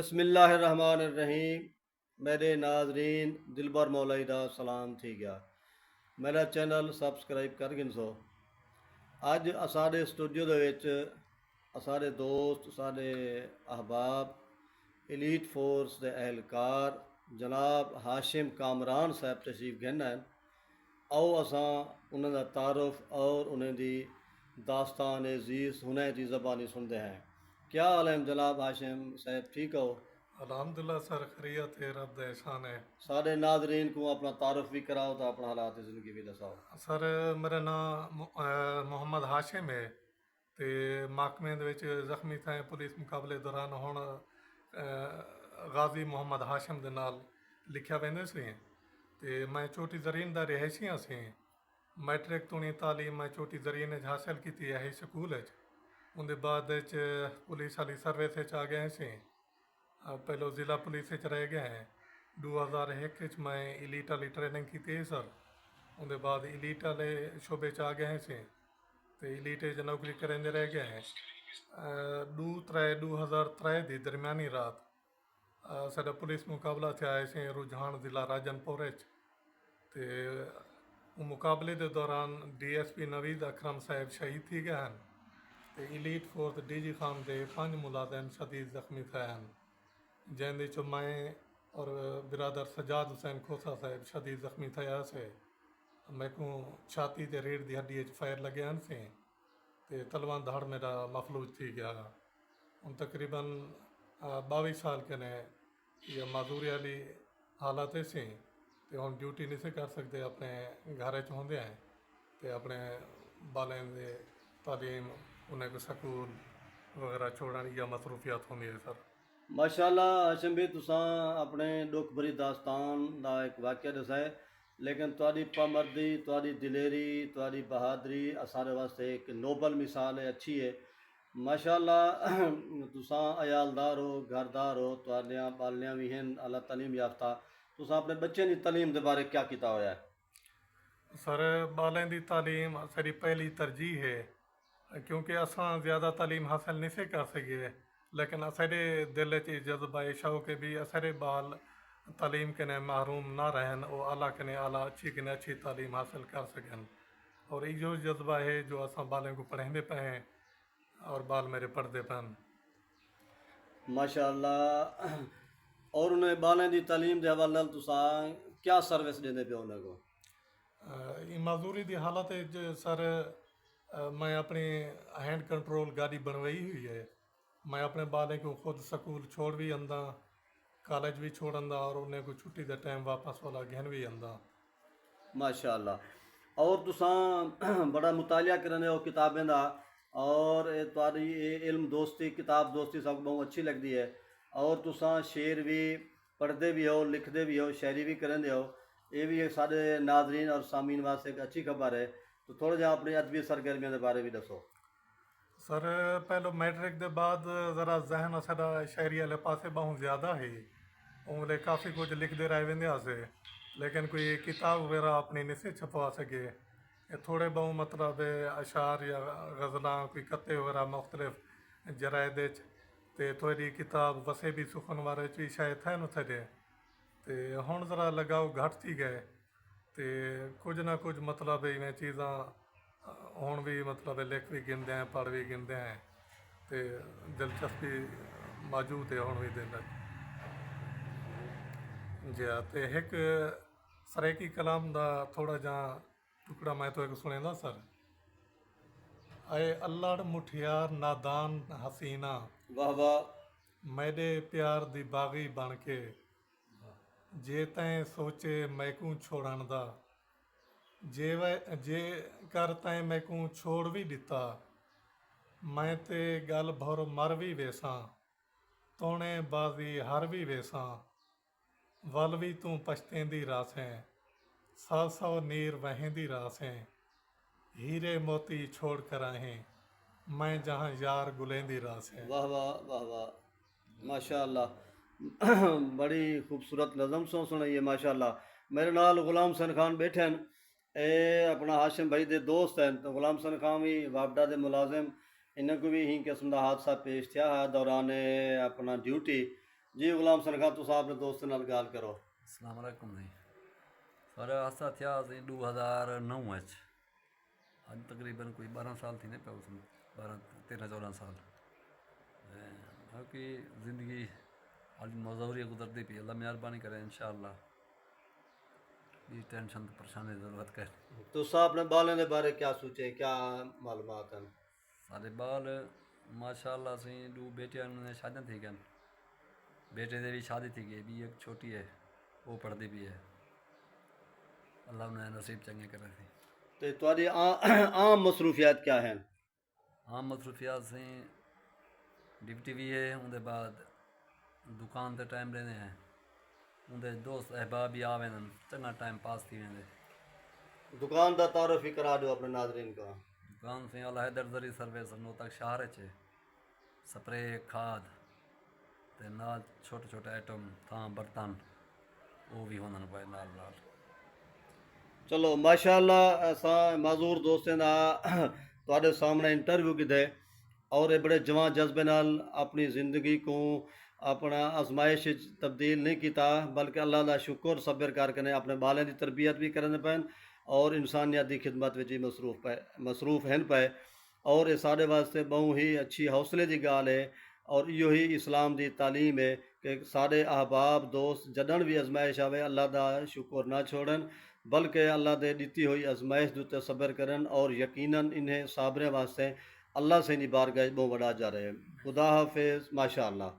بسم اللہ الرحمن الرحیم میرے ناظرین دلبر مولائی دا سلام تھی گیا میرا چینل سبسکرائب کر گنسو اج سارے اسٹوڈیو دے وچ سارے دوست سارے احباب ایلیٹ فورس دے اہلکار جناب ہاشم کامران صاحب تشریف گھن ہیں آؤ اساں انہاں دا تعارف اور انہیں دی داستان عزیز ہنے دی زبانی سنتے ہیں۔ کیا حال ہے جناب ہاشم صاحب، ٹھیک ہو؟ الحمدللہ سر، خیریت ہے، رب دا احسان ہے۔ سارے ناظرین کو اپنا تعارف بھی کراؤ تو اپنا حالات زندگی بھی دساؤ۔ سر میرا نام محمد ہاشم ہے تے محکمے دے وچ زخمی تھائیں پولیس مقابلے دوران ہن غازی محمد ہاشم دے نال لکھیا ویندے سی تے میں چوٹی زرین دا رہائشی ہاں سی۔ میٹرک تونی تعلیم میں چوٹی زرین وچ حاصل کیتی ہے سکول وچ، ان دے بعد پولیس والی سروس وچ آ گئے سی۔ پہلو ضلع پولیس رہ گئے ہیں۔ 2001 میں ایلیٹ والی ٹریننگ کی ہے سر، ان دے بعد ایلیٹ والے شعبے آ گئے سے تو ایلیٹ نوکری کریں رہ گئے ہیں۔ 2003 دی درمیانی رات سارا پولیس مقابلہ تھے آئے سے رجحان ضلع راجن پور تے مقابلے دے دوران ڈی ایس پی نوید اکرم صاحب شہید تھی گئے ہیں تے elite force D G Khan دے 5 ملازم شدید زخمی تھے ہیں، جن دے چو میں اور برادر سجاد حسین کھوسا صاحب شدید زخمی تھیا سے۔ میں کو چھاتی تے ریڑھ دی ہڈی فائر لگے ہیں سے تے تلوان دھڑ میرا مفلوج تھی گیا۔ ان تقریباً 22 سال کے نے یہ معذوری والی حالت سے تے ہن ڈیوٹی نہیں سے کر سکتے، اپنے گھر ہوندے ہیں تے اپنے بالیں دے تعلیم انہیں کو سکول وغیرہ چھوڑن یا مصروفیات ہوندی ہے سر۔ ماشاءاللہ ہاشم بھی تساں اپنے دکھ بھری داستان دا ایک واقعہ دسا ہے، لیکن تہاڈی پامردی، تہاڈی دلیری، تہاڈی بہادری سارے واسطے ایک نوبل مثال ہے، اچھی ہے۔ ماشاءاللہ تساں عیالدار ہو، گھردار ہو، تہاڈیاں بالیاں بھی ہیں اللہ تعلیم یافتہ۔ تساں اپنے بچے دی تعلیم دے بارے کیا کیتا ہویا ہے؟ سر بالیں دی تعلیم ساری پہلی ترجیح ہے، کیونکہ اساں زیادہ تعلیم حاصل نہیں سے کر سکے، لیکن اسارے دل چ جذبہ شوق کے بھی اسارے بال تعلیم کے نے محروم نہ رہن اور اعلیٰ کے نے اعلیٰ اچھی تعلیم حاصل کر سکیں، اور یہ جذبہ ہے جو اساں بالیں کو پڑھیں پہ ہیں اور بال میرے پڑھتے پہن۔ ماشاءاللہ اور انہیں بالیں دی تعلیم دے حوالے نال تساں کیا سروس دیندے پے انہیں کو؟ یہ معذوری دی حالت ہے سر، میں اپنی ہینڈ کنٹرول گاڑی بنوائی ہوئی ہے، میں اپنے بالیں کو خود سکول چھوڑ بھی آندا، کالج بھی چھوڑ آندا اور انہیں کو چھٹی دے ٹائم واپس والا گھن بھی آندا۔ ماشاءاللہ اور تساں بڑا مطالعہ کرنے ہو کتابیں دا، اور تاری علم دوستی کتاب دوستی سب کو بہت اچھی لگتی ہے، اور تساں شعر بھی پڑھتے بھی ہو، لکھتے بھی ہو، شاعری بھی کرتے ہو، یہ بھی سارے ناظرین اور سامعین واسطے ایک اچھی خبر ہے۔ تو تھوڑا جہا اپنی ادبی سرگرمیاں دے بارے بھی دسو۔ سر پہلو میٹرک دے بعد ذرا ذہن سارا شاعری والے پاسے بہت زیادہ ہے، انگلے کافی کچھ لکھتے رہ ویندے سے، لیکن کوئی کتاب وغیرہ اپنی نہیں سے چھپوا سکے۔ یہ تھوڑے بہت مطلب اشعار یا غزلاں کوئی کتے وغیرہ مختلف جرائد تے تھوڑی کتاب وسے بھی سخن والے بھی شاید تھے نہ تھے تے ہن ذرا لگاؤ گھٹ تھی گئے تے کچھ نہ کچھ مطلب انہیں چیزاں ہن بھی مطلب لکھ بھی گنتے ہیں، پڑھ بھی گنتے ہیں تے دلچسپی موجود ہے ہن بھی دل جی ہاں۔ تے ایک سریکی کلام دا تھوڑا جا ٹکڑا میں تو ایک سنے دا سر۔ اے اللڑ مٹھیار نادان حسینہ، واہ واہ۔ میرے پیار دی باغی بن کے، جے تائیں سوچے میکوں چھوڑن دا، جے کر تائیں میکوں چھوڑ بھی دتا، میں تے گل بھر مر بھی ویساں، تونے بازی ہر بھی ویساں، ول بھی توں پچھتیں دی راسیں، 100 نیر وہیں دی راسیں، ہیرے موتی چھوڑ کر آہیں، میں جہاں یار گلیں دی راسیں۔ واہ واہ واہ واہ، ماشاءاللہ بڑی خوبصورت نظم سنائیے ماشاءاللہ۔ میرے نال غلام حسین خان بیٹھے ہیں، اے اپنا ہاشم بھائی دے دوست ہیں، تو غلام حسین خان بھی وابڈا دے ملازم، انہیں کو بھی ہی قسم دا حادثہ پیش تھیا ہے دوران اپنا ڈیوٹی، جی غلام سر خان تو آپ نے دوست نال گال کرو. السلام علیکم جی. سارا حادثہ تھیا سی 2009 اج تقریباً کوئی 12 سال تھی نے پیا اس 13-14 سال. باقی زندگی حال مزوری گزرتی پی. اللہ مہربانی کرے انشاءاللہ. یہ ٹینشن پریشانی ضرورت کہ تو آپ نے بالیں دے بارے کیا سوچے, کیا معلومات ہیں؟ سارے بال ماشاءاللہ سی 2 بیٹیاں نے شادیاں تھی گئیں. بیٹے دے بھی شادی تھی گئی, بھی ایک چھوٹی ہے وہ پڑھتی بھی ہے. اللہ نے نصیب چنگے کرے تھی. تو تھوڑی عام مصروفیات کیا ہیں؟ عام مصروفیات سے ڈپٹی بھی ہے, ان دے بعد دکان تے ٹائم رہنے ہیں, ان دے دوست احباب بھی آوے ہیں, چنگا ٹائم پاس تھی ویندے. دکان دا تعارف ہی کرا دو اپنے ناظرین کو. دکان سے اللہ حیدر زری سروس نو تک شہر چے سپرے کھاد تے نال چھوٹے چھوٹے آئٹم تھاں برتن وہ بھی ہونا پائے نال نال. چلو ماشاءاللہ اساں معذور دوستیں دا تواڈے سامنے انٹرویو کیتے اور یہ بڑے جوان جذبے نال اپنی زندگی کو اپنا آزمائش تبدیل نہیں کیتا, بلکہ اللہ دا شکر صبر کر کے اپنے بالیں دی تربیت بھی کرنے پین اور انسانیت دی خدمت وچ مصروف ہیں پائے. اور یہ سارے واسطے بہت ہی اچھی حوصلے دی گال ہے, اور یہ ہی اسلام دی تعلیم ہے کہ سارے احباب دوست جدن بھی آزمائش آوے اللہ دا شکر نہ چھوڑن, بلکہ اللہ دے دیتی ہوئی آزمائش دوتے صبر کرن, اور یقیناً انہیں صابریں واسطے اللہ سے نہیں بارگاہ بہت بڑا جا رہے. خدا حافظ. ماشاءاللہ.